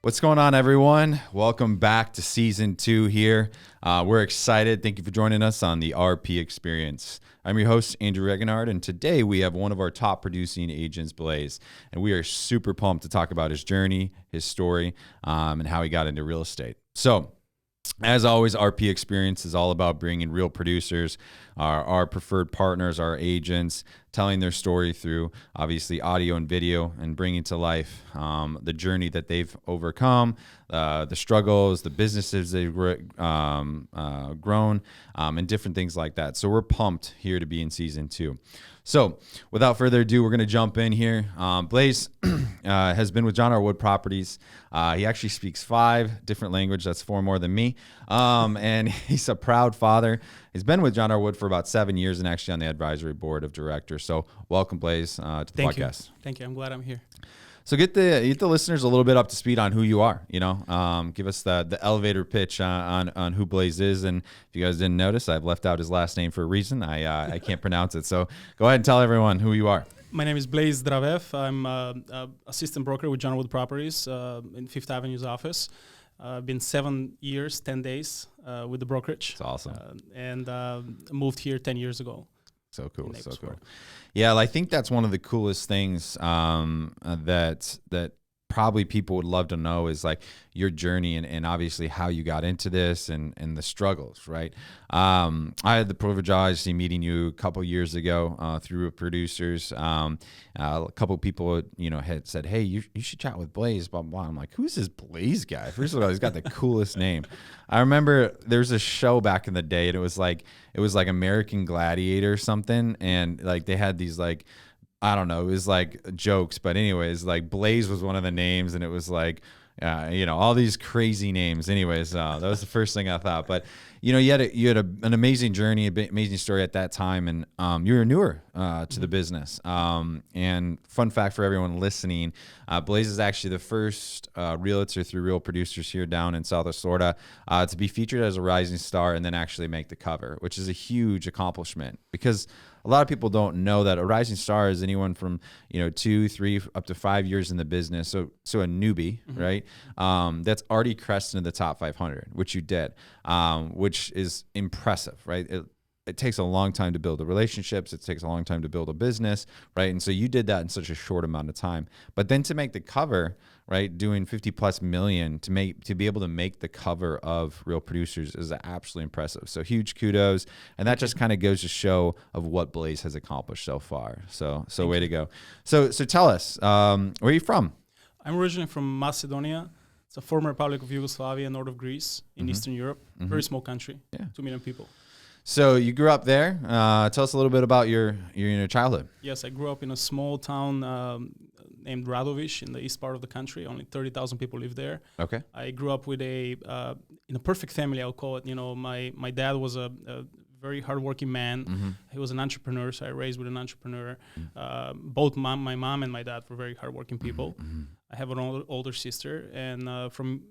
What's going on, everyone? Welcome back to season 2 here. We're excited. Thank you for joining us on the RP Experience. I'm your host, Andrew Regenard, and today we have one of our top producing agents, Blaze, and we are super pumped to talk about his journey, his story, and how he got into real estate. So, as always, RP Experience is all about bringing real producers, our preferred partners, our agents, telling their story through obviously audio and video, and bringing to life the journey that they've overcome, the struggles, the businesses they've grown, and different things like that. So we're pumped here to be in season 2. So without further ado, we're going to jump in here. Blaze has been with John R. Wood Properties. He actually speaks 5 different languages. That's 4 more than me. And he's a proud father. He's been with John R. Wood for about 7 years and actually on the advisory board of directors. So welcome, Blaze, to the podcast. Thank you. I'm glad I'm here. So get the listeners a little bit up to speed on who you are. Give us the elevator pitch on who Blaze is. And if you guys didn't notice, I've left out his last name for a reason. I can't pronounce it. So go ahead and tell everyone who you are. My name is Blaze Zdravev. I'm assistant broker with John R. Wood Properties in Fifth Avenue's office. I've been 7 years, 10 days with the brokerage. That's awesome. And moved here 10 years ago. So cool. So cool. Yeah, I think that's one of the coolest things that probably people would love to know is like your journey and obviously how you got into this and the struggles, right? I had the privilege of obviously meeting you a couple years ago through producers. A couple people, had said, hey, you should chat with Blaze, blah, blah, blah. I'm like, who's this Blaze guy? First of all, he's got the coolest name. I remember there's a show back in the day and it was like American Gladiator or something. And like they had these like, I don't know, it was like jokes, but anyways, like Blaze was one of the names and it was like, all these crazy names. Anyways, that was the first thing I thought. But, you had an amazing journey, amazing story at that time. And you were newer to the business. And fun fact for everyone listening, Blaze is actually the first realtor through Real Producers here down in Southwest Florida to be featured as a rising star and then actually make the cover, which is a huge accomplishment because a lot of people don't know that a rising star is anyone from 2, 3, up to 5 years in the business. So a newbie, right? That's already crested into the top 500, which you did, which is impressive, right? It takes a long time to build the relationships. It takes a long time to build a business, right? And so you did that in such a short amount of time. But then to make the cover, right, doing 50 plus million to be able to make the cover of Real Producers is absolutely impressive. So huge kudos. And that just kind of goes to show of what Blaze has accomplished so far. So way to go. So tell us, where are you from? I'm originally from Macedonia. It's a former Republic of Yugoslavia, north of Greece, in Eastern Europe. Very small country, 2 million people. So you grew up there. Tell us a little bit about your childhood. Yes, I grew up in a small town named Radovic in the east part of the country. Only 30,000 people live there. Okay. I grew up with in a perfect family, I'll call it. My dad was a very hardworking man. He was an entrepreneur, so I raised with an entrepreneur. Both my mom and my dad were very hardworking people. I have an older sister, and from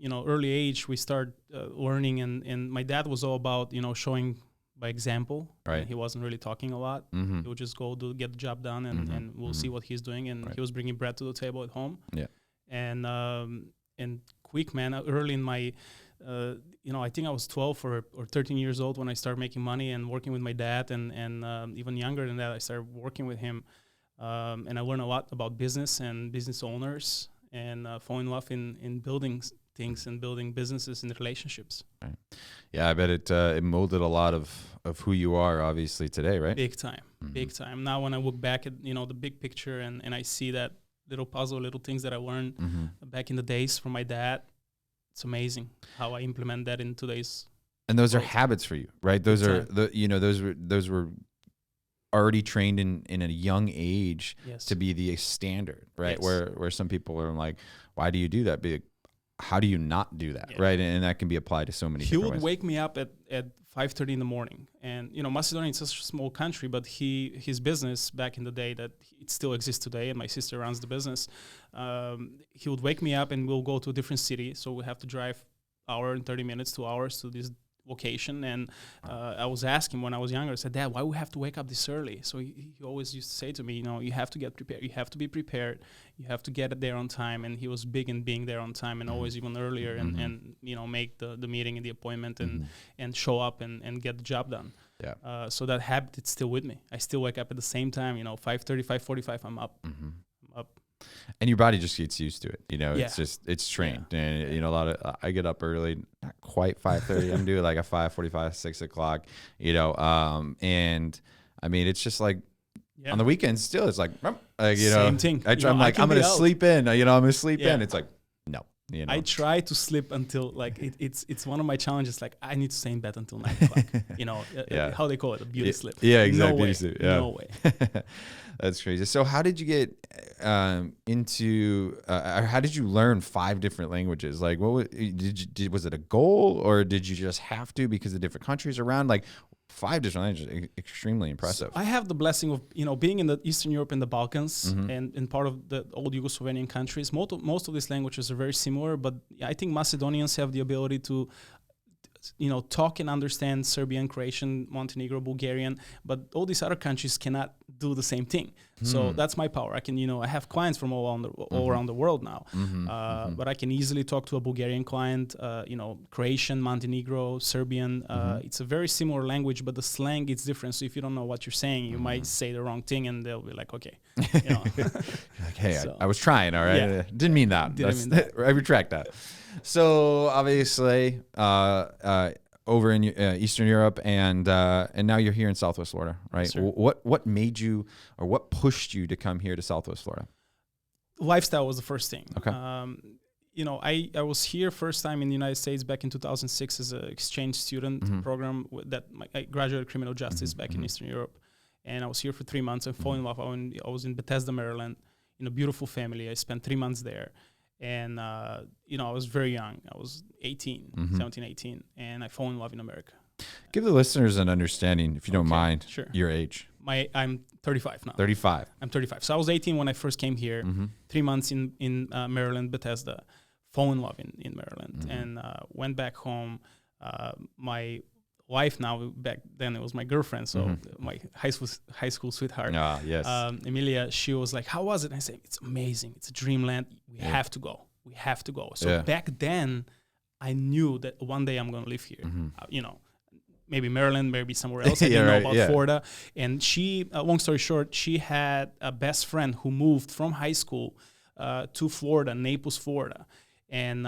early age, we start learning, and my dad was all about, showing by example. Right. He wasn't really talking a lot. He would just go get the job done, and we'll see what he's doing. And he was bringing bread to the table at home. Yeah. And quick, man, early in my, I think I was 12 or 13 years old when I started making money and working with my dad, and even younger than that, I started working with him. And I learned a lot about business and business owners, and fall in love in building things and building businesses and relationships. Right. Yeah, I bet it molded a lot of who you are obviously today, right? Big time. Now when I look back at the big picture and I see that little things that I learned back in the days from my dad, it's amazing how I implement that in today's. And those are habits for you, right? Those are those were already trained in a young age to be the standard, right? Yes. Where some people are like, why do you do that? How do you not do that, right? And that can be applied to so many different ways. He would wake me up at 5:30 in the morning. And, Macedonia is such a small country, but his business back in the day that it still exists today, and my sister runs the business, he would wake me up and we'll go to a different city. So we have to drive hour and 30 minutes, 2 hours to this vocation, and I was asking when I was younger, I said, Dad, why we have to wake up this early? So he always used to say to me, you have to get prepared, you have to be prepared, you have to get there on time. And he was big in being there on time, and always even earlier, and make the meeting and the appointment, and show up and get the job done. Yeah. So that habit, it's still with me. I still wake up at the same time, 5:30, 5:45, I'm up. I'm up. And your body just gets used to it. It's trained. Yeah. And, a lot of, I get up early, not quite 5:30. I'm doing like a 5:45, 6 o'clock, and I mean, it's just like on the weekends still, it's like same thing. I'm like, I'm going to sleep in, I'm going to sleep in. It's like, no. I try to sleep until it's one of my challenges. Like I need to stay in bed until 9 o'clock. How they call it, a beauty sleep. Yeah, exactly. No way. Sleep. Yeah. No way. That's crazy. So how did you get into? How did you learn 5 different languages? Like, what was it a goal, or did you just have to because of different countries around? Like 5 different languages, extremely impressive. So I have the blessing of being in the Eastern Europe and the Balkans, and part of the old Yugoslavian countries. Most of these languages are very similar, but I think Macedonians have the ability to talk and understand Serbian, Croatian, Montenegro, Bulgarian, but all these other countries cannot do the same thing. So that's my power. I can, I have clients from all around the world now, but I can easily talk to a Bulgarian client, Croatian, Montenegro, Serbian. It's a very similar language, but the slang is different. So if you don't know what you're saying, you might say the wrong thing, and they'll be like, okay, like, hey, I was trying, all right? Yeah. Didn't mean that. I retract that. So obviously, over in Eastern Europe, and now you're here in Southwest Florida, right? Yes, sir. What made you, or what pushed you to come here to Southwest Florida? Lifestyle was the first thing. Okay. I was here first time in the United States back in 2006 as an exchange student program I graduated criminal justice back in Eastern Europe, and I was here for 3 months and fell in love. I was in Bethesda, Maryland, in a beautiful family. I spent 3 months there. And, I was very young. I was 17, 18, and I fell in love in America. Give the listeners an understanding, if you don't mind, sure. Your age. I'm 35 now. 35. I'm 35. So I was 18 when I first came here, 3 months in Maryland, Bethesda, fell in love in Maryland, and went back home. My wife now, back then it was my girlfriend, so my high school sweetheart. Yes. Emilia, she was like, how was it? And I said, it's amazing. It's a dreamland. We have to go. We have to go. So back then, I knew that one day I'm going to live here. Maybe Maryland, maybe somewhere else. I didn't know about Florida. And she, long story short, she had a best friend who moved from high school to Florida, Naples, Florida. And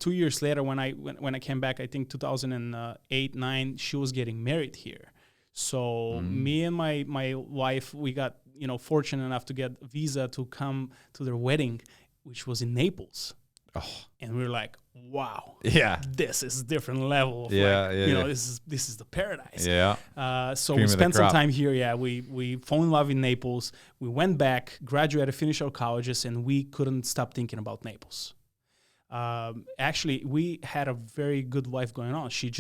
2 years later, when I came back, I think 2008, 9, she was getting married here. So me and my wife, we got fortunate enough to get a visa to come to their wedding, which was in Naples. Oh. And we were like, wow, this is a different level. This is the paradise. Yeah. So we spent some time here. Yeah, we fell in love in Naples. We went back, graduated, finished our colleges, and we couldn't stop thinking about Naples. Actually, we had a very good life going on. She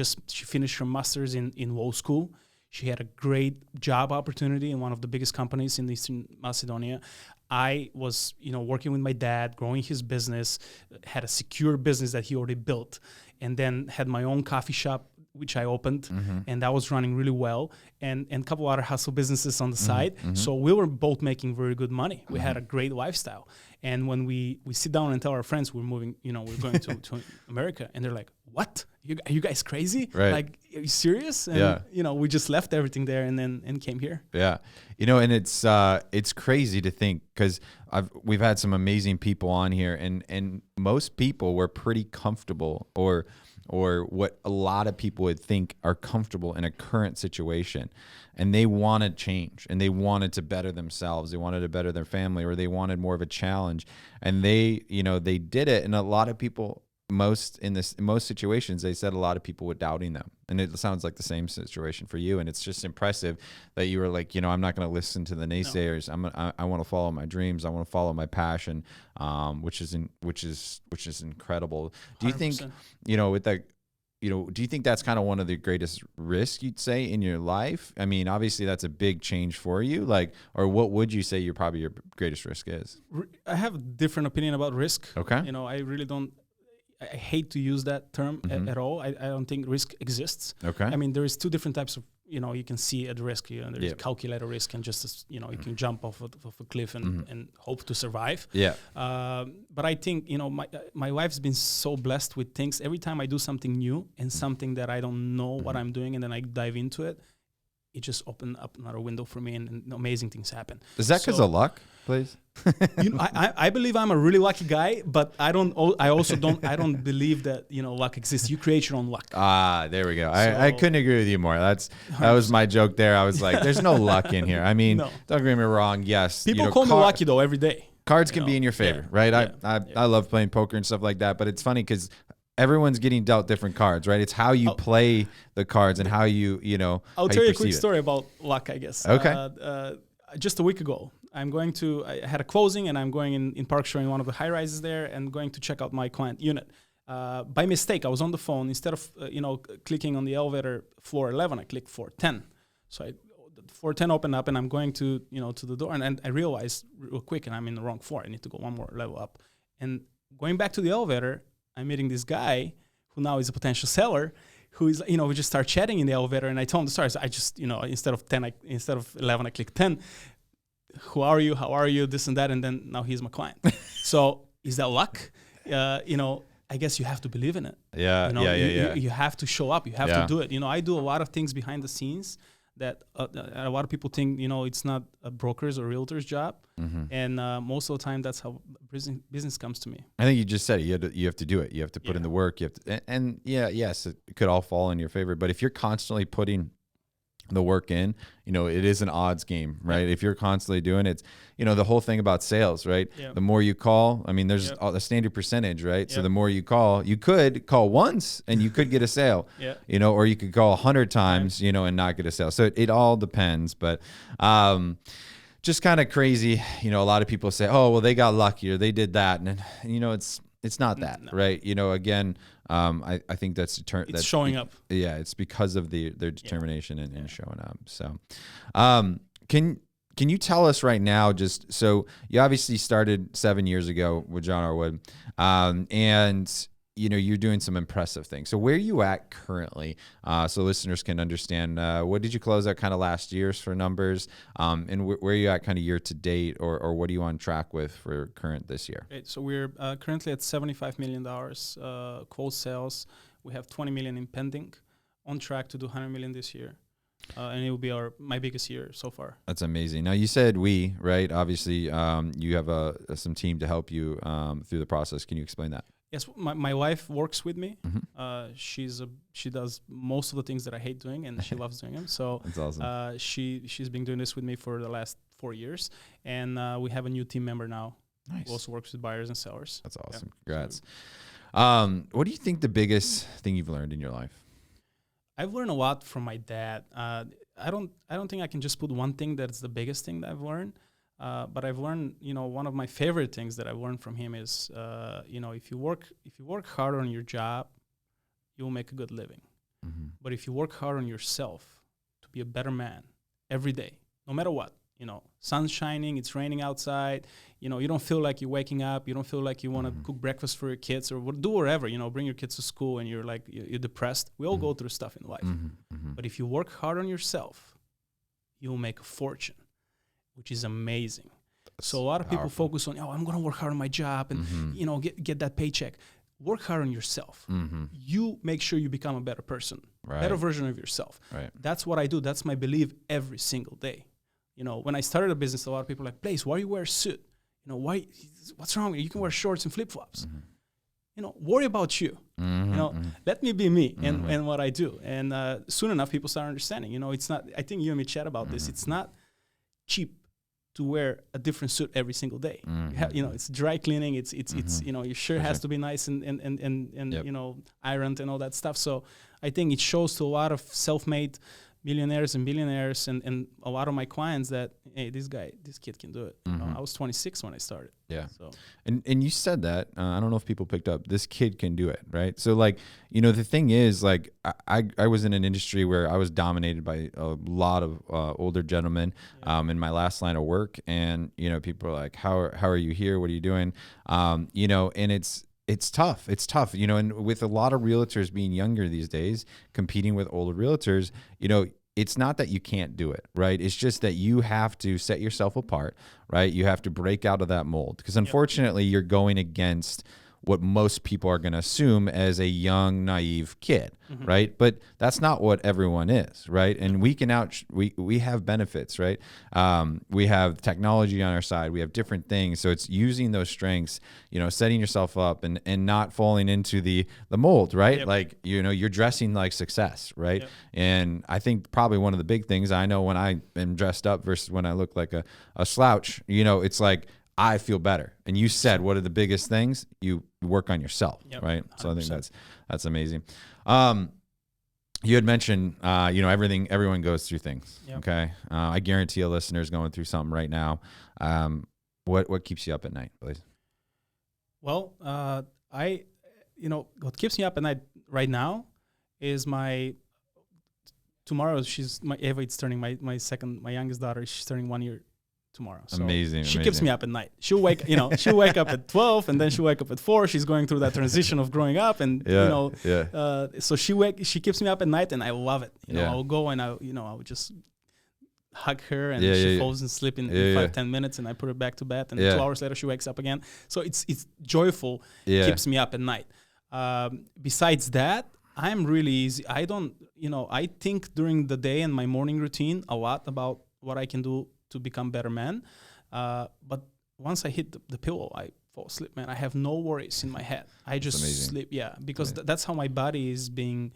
finished her master's in law school. She had a great job opportunity in one of the biggest companies in Eastern Macedonia. I was, working with my dad, growing his business, had a secure business that he already built, and then had my own coffee shop, which I opened, and that was running really well, and a couple other hustle businesses on the side. So we were both making very good money. We had a great lifestyle. And when we sit down and tell our friends we're moving, we're going to America, and they're like, what? Are you guys crazy? Right. Like, are you serious? And, we just left everything there and came here. Yeah. And it's crazy to think, because we've had some amazing people on here, and most people were pretty comfortable, or what a lot of people would think are comfortable in a current situation, and they wanted change, and they wanted to better themselves, they wanted to better their family, or they wanted more of a challenge, and they did it. And a lot of people, in most situations, they said a lot of people were doubting them, and it sounds like the same situation for you. And it's just impressive that you were like, I'm not going to listen to the naysayers. No. I want to follow my dreams. I want to follow my passion, which is incredible. Do you 100%. think, with that, do you think that's kind of one of the greatest risks you'd say in your life? I mean, obviously that's a big change for you, or what would you say your greatest risk is? I have a different opinion about risk. Okay. I really don't. I hate to use that term at all. I don't think risk exists. Okay. I mean, there is two different types of, you can see at risk. There's calculated risk and just, you can jump off a cliff and hope to survive. Yeah. But I think, my wife's been so blessed with things. Every time I do something new and something that I don't know what I'm doing, and then I dive into it, it just opened up another window for me, and amazing things happen. Is that because of luck, please? I believe I'm a really lucky guy, but I don't believe that, luck exists. You create your own luck. There we go. I couldn't agree with you more. That was my joke there. I was like, there's no luck in here. I mean, don't get me wrong. Yes. People call me lucky though every day. Cards can be in your favor, right? I love playing poker and stuff like that, but it's funny because everyone's getting dealt different cards, right? It's how you play the cards and how you I'll tell you a quick story about luck, I guess. Okay. Just a week ago, I had a closing, and I'm going in Park Shore in one of the high rises there, and going to check out my client unit. By mistake, I was on the phone. Instead of clicking on the elevator floor 11, I clicked floor 10. So floor 10 opened up, and I'm going to to the door, and I realized real quick, and I'm in the wrong floor. I need to go one more level up. And going back to the elevator, I'm meeting this guy who now is a potential seller, who is, we just start chatting in the elevator, and I told him the story. So I just, instead of 11, I click 10. Who are you? How are you? This and that. And then now he's my client. So is that luck? I guess you have to believe in it. Yeah. You have to show up. You have to do it. I do a lot of things behind the scenes that a lot of people think, it's not a broker's or realtor's job. And most of the time, that's how business comes to me. I think you just said it. You have to do it. You have to put in the work. You have to, yes, it could all fall in your favor. But if you're constantly putting the work in, it is an odds game, right? If you're constantly doing it, the whole thing about sales, right? The more you call, I mean, there's a standard percentage, right? So the more you could call once and you could get a sale, or you could call 100 times, and not get a sale. So it all depends, but, just kind of crazy. A lot of people say, oh, well, they got lucky or they did that. And it's not that, right? Again, I think that's showing up. Yeah, it's because of their determination and showing up. So, can you tell us right now? Just so you obviously started 7 years ago with John R. Wood, and you're doing some impressive things. So where are you at currently? So listeners can understand, what did you close out kind of last year's for numbers? And where are you at kind of year to date, or what are you on track with for current this year? Okay, so we're currently at $75 million closed sales. We have 20 million in pending, on track to do 100 million this year. And it will be my biggest year so far. That's amazing. Now you said right? Obviously, you have some team to help you through the process. Can you explain that? Yes, my wife works with me. She does most of the things that I hate doing, and she loves doing them. So that's awesome. She's been doing this with me for the last 4 years, and we have a new team member now. Nice. Who also works with buyers and sellers. That's awesome. Yeah. Congrats. What do you think the biggest thing you've learned in your life? I've learned a lot from my dad. I don't think I can just put one thing that's the biggest thing that I've learned. But I've learned, one of my favorite things that I've learned from him is, if you work hard on your job, you'll make a good living. Mm-hmm. But if you work hard on yourself to be a better man every day, no matter what, sun's shining, it's raining outside, you don't feel like you're waking up, you don't feel like you want to cook breakfast for your kids or do whatever, bring your kids to school and you're depressed. We all go through stuff in life. But if you work hard on yourself, you'll make a fortune, which is amazing. So a lot of people focus on, I'm going to work hard on my job and, get that paycheck. Work hard on yourself. You make sure you become a better person, better version of yourself. Right. That's what I do. That's my belief every single day. When I started a business, a lot of people are like, Blaze, why do you wear a suit? Why? What's wrong with you? You can wear shorts and flip-flops. Worry about you. Let me be me and what I do. And soon enough, people start understanding. It's not. I think you and me chat about this. It's not cheap to wear a different suit every single day. It's dry cleaning. It's your shirt has to be nice and ironed and all that stuff. So I think it shows to a lot of self-made millionaires and billionaires and a lot of my clients that, hey, this kid can do it. I was 26 when I started. Yeah. So and you said that, I don't know if people picked up, this kid can do it, right? So the thing is, I was in an industry where I was dominated by a lot of older gentlemen in my last line of work. And, people are like, how are you here? What are you doing? And It's tough. It's tough, you know, and with a lot of realtors being younger these days, competing with older realtors, you know, it's not that you can't do it, right? It's just that you have to set yourself apart, right? You have to break out of that mold because unfortunately you're going against what most people are going to assume as a young, naive kid, right? But that's not what everyone is, right? And we can we have benefits, right? We have technology on our side. We have different things. So it's using those strengths, you know, setting yourself up and not falling into the mold, right? Like, you know, you're dressing like success, right? And I think probably one of the big things I know when I am dressed up versus when I look like a slouch, you know, it's like, I feel better. And you said, what are the biggest things? You work on yourself, right? 100%. So I think that's amazing. You had mentioned, you know, everyone goes through things. Okay. I guarantee a listener's going through something right now. What keeps you up at night, please? Well, you know, what keeps me up at night right now is tomorrow Ava is turning my youngest daughter. She's turning 1 year tomorrow. So amazing. She keeps me up at night. She'll wake up at 12 and then she'll wake up at 4. She's going through that transition of growing up and so she keeps me up at night and I love it. You know, I'll go and I'll just hug her and she falls asleep in 5-10 minutes and I put her back to bed and 2 hours later she wakes up again. So it's joyful, keeps me up at night. Besides that, I'm really easy. I think during the day and my morning routine a lot about what I can do to become better man. But once I hit the pillow, I fall asleep, man. I have no worries in my head. I just sleep. Yeah. Because that's how my body is being,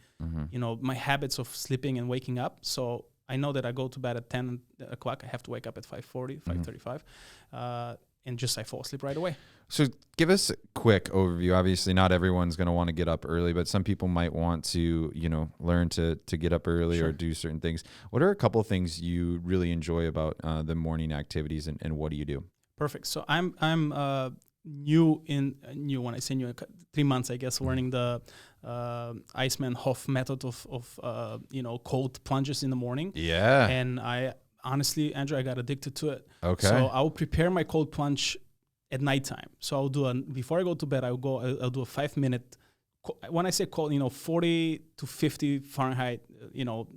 you know, my habits of sleeping and waking up. So I know that I go to bed at 10 o'clock. I have to wake up at 5:40, 5:35. And just I fall asleep right away. So give us a quick overview. Obviously, not everyone's going to want to get up early, but some people might want to, you know, learn to get up early or do certain things. What are a couple of things you really enjoy about the morning activities, and what do you do? Perfect. So I'm new when I say new, 3 months, I guess, learning the Iceman Hof method of you know, cold plunges in the morning. Yeah. And honestly, Andrew, I got addicted to it. Okay. So I'll prepare my cold plunge at nighttime. So I'll do before I go to bed, I'll do a 5-minute. When I say cold, you know, 40 to 50 Fahrenheit, you know,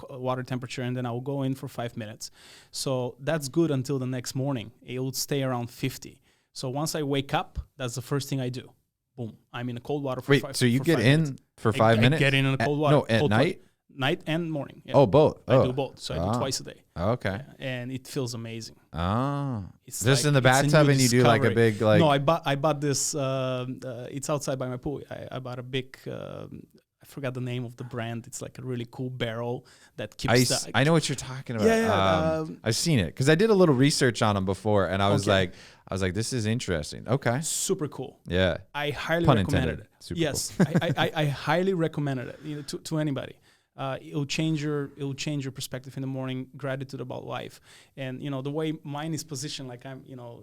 water temperature, and then I'll go in for 5 minutes. So that's good until the next morning. It will stay around 50. So once I wake up, that's the first thing I do. Boom, I'm in the cold water for 5 minutes. So you get in for 5 minutes? I get in the cold water. No, at night? Night and morning. Yeah. Oh, both. I do both. So I do twice a day. Okay. And it feels amazing. It's just like in the bathtub and you do like a big like. No, I bought this. It's outside by my pool. I bought a big. I forgot the name of the brand. It's like a really cool barrel that keeps. I know what you're talking about. Yeah. I've seen it because I did a little research on them before, and I was like, this is interesting. Okay. Super cool. Yeah. I highly recommend it. Super yes, cool. I highly recommend it. You know, to anybody. It'll change your perspective in the morning, gratitude about life. And, you know, the way mine is positioned, like I'm, you know,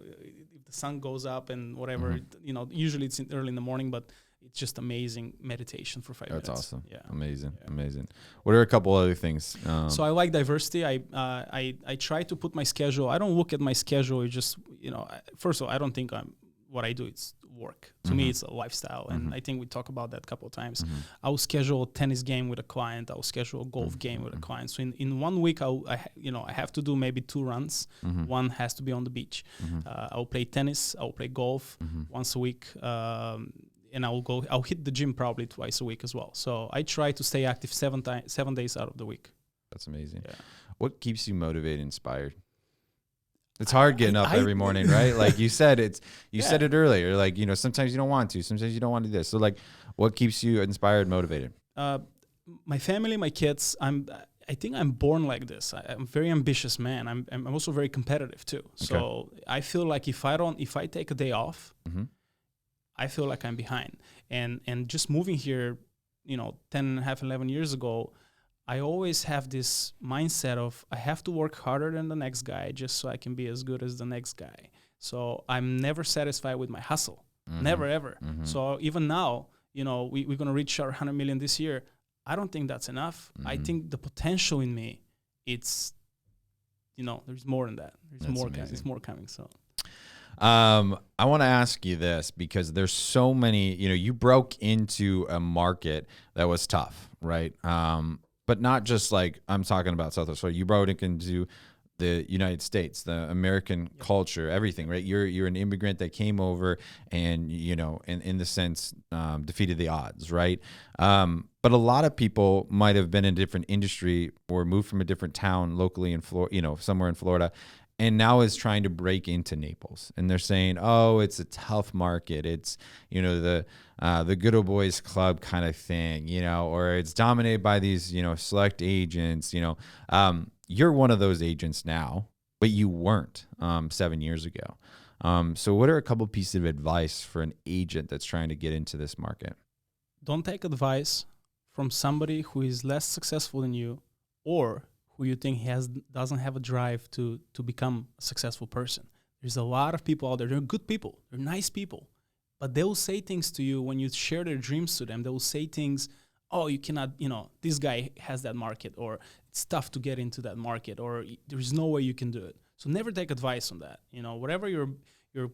if the sun goes up and whatever, you know, usually it's early in the morning, but it's just amazing meditation for 5 minutes. That's awesome. Yeah. Amazing. What are a couple other things? So I like diversity. I try to put my schedule. I don't look at my schedule. It's just, you know, first of all, I don't think what I do, it's work. To me, it's a lifestyle. And I think we talked about that a couple of times. I will schedule a tennis game with a client. I will schedule a golf game with a client. So in 1 week, I have to do maybe 2 runs. One has to be on the beach. I'll play tennis. I'll play golf once a week. And I'll hit the gym probably twice a week as well. So I try to stay active 7 days out of the week. That's amazing. Yeah. What keeps you motivated, inspired? It's hard getting up every morning, right? Like you said, said it earlier. Like, you know, sometimes you don't want to, sometimes you don't want to do this. So like, what keeps you inspired, motivated? My family, my kids. I think I'm born like this. I'm a very ambitious man. I'm also very competitive too. Okay. So I feel like if I take a day off, I feel like I'm behind. And just moving here, you know, 10 and a half, 11 years ago, I always have this mindset of I have to work harder than the next guy just so I can be as good as the next guy. So I'm never satisfied with my hustle. Never, ever. So even now, you know, we're going to reach our 100 million this year. I don't think that's enough. I think the potential in me, it's, you know, there's more than that. There's more coming. So. I want to ask you this because there's so many, you broke into a market that was tough, right? But not just like I'm talking about South Australia. You broke into the United States, the American culture, everything, right? You're an immigrant that came over and, in the sense, defeated the odds, right? But a lot of people might have been in a different industry or moved from a different town locally in Florida, somewhere in Florida, and now is trying to break into Naples. And they're saying, oh, it's a tough market. It's, the good old boys club kind of thing, or it's dominated by these, select agents, you're one of those agents now, but you weren't 7 years ago. So what are a couple pieces of advice for an agent that's trying to get into this market? Don't take advice from somebody who is less successful than you or who you think doesn't have a drive to become a successful person. There's a lot of people out there. They're good people. They're nice people. But they will say things to you when you share their dreams to them. They will say things, oh, you cannot, this guy has that market, or it's tough to get into that market, or there's no way you can do it. So never take advice on that. Whatever your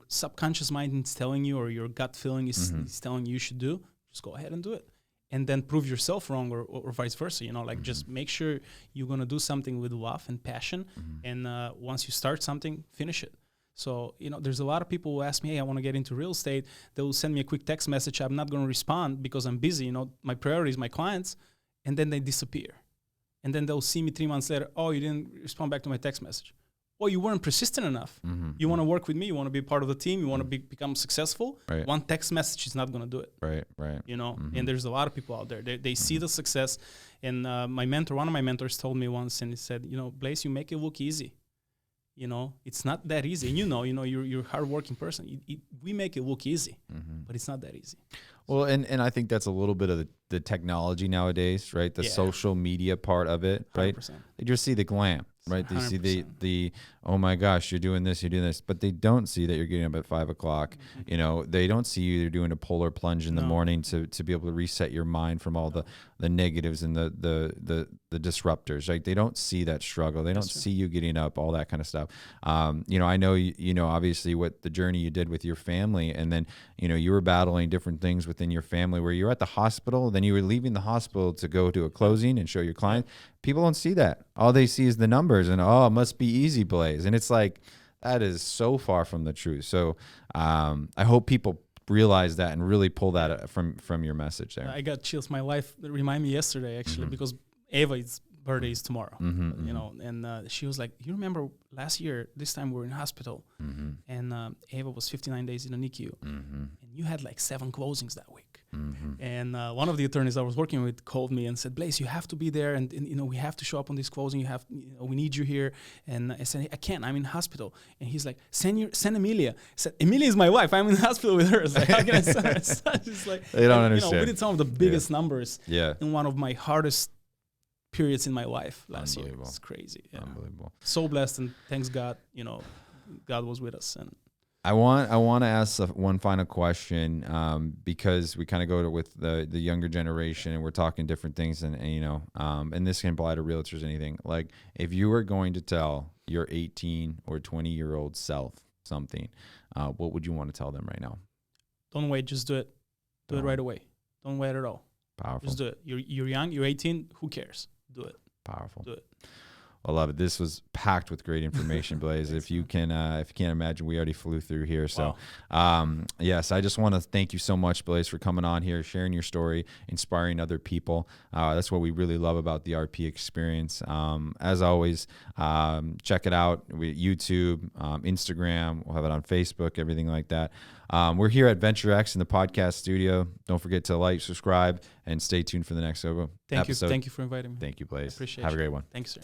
subconscious mind is telling you or your gut feeling is telling you should do, just go ahead and do it. And then prove yourself wrong or vice versa, just make sure you're going to do something with love and passion. And once you start something, finish it. So, there's a lot of people who ask me, hey, I want to get into real estate. They will send me a quick text message. I'm not going to respond because I'm busy. My priority is my clients. And then they disappear. And then they'll see me 3 months later. Oh, you didn't respond back to my text message. Well, you weren't persistent enough. You want to work with me. You want to be part of the team. You want to become successful. Right. One text message is not going to do it. Right. And there's a lot of people out there. They see the success. And one of my mentors told me once, and he said, Blaise, you make it look easy. It's not that easy. And you're a hardworking person. We make it look easy, but it's not that easy. Well, and I think that's a little bit of the technology nowadays, right? The social media part of it, right? 100%. They just see the glam, right? They 100%. see the oh my gosh, you're doing this, but they don't see that you're getting up at 5 o'clock. They don't see you. They're doing a polar plunge in the morning to be able to reset your mind from all the negatives and the disruptors, right? They don't see that struggle. They don't see you getting up, all that kind of stuff. I know, obviously what the journey you did with your family, and then, you were battling different things within your family where you're at the hospital, then you were leaving the hospital to go to a closing and show your client. People don't see that. All they see is the numbers and, oh, it must be easy, Blaise. And it's like, that is so far from the truth. So I hope people realize that and really pull that from your message there. I got chills. My wife reminded me yesterday, actually, because Ava's birthday is tomorrow, and she was like, you remember last year, this time we were in hospital, and Ava was 59 days in the NICU, and you had like 7 closings that week. And one of the attorneys I was working with called me and said, Blaise, you have to be there, and we have to show up on this closing. We need you here. And I said, I can't. I'm in hospital. And he's like, send Emilia. I said, Emilia is my wife. I'm in the hospital with her. It's like, how can I send her? It's like, they don't understand. We did some of the biggest numbers in one of my hardest periods in my life last year. It's crazy. Yeah. Unbelievable. So blessed, and thanks God, God was with us. And I want to ask one final question, because we kind of go with the younger generation, and we're talking different things, and and this can apply to realtors, anything. Like, if you were going to tell your 18 or 20-year-old self something, what would you want to tell them right now? Don't wait, just do it. Do it right away. Don't wait at all. Powerful. Just do it. You're young, you're 18, who cares? Do it. Powerful. Do it. I love it. This was packed with great information, Blaise. If you can't imagine, we already flew through here. So, yes, I just want to thank you so much, Blaise, for coming on here, sharing your story, inspiring other people. That's what we really love about the RP experience. As always, check it out. YouTube, Instagram. We'll have it on Facebook, everything like that. We're here at Venture X in the podcast studio. Don't forget to like, subscribe, and stay tuned for the next episode. Thank you for inviting me. Thank you, Blaise. Appreciate it. Have a great one. Thanks, sir.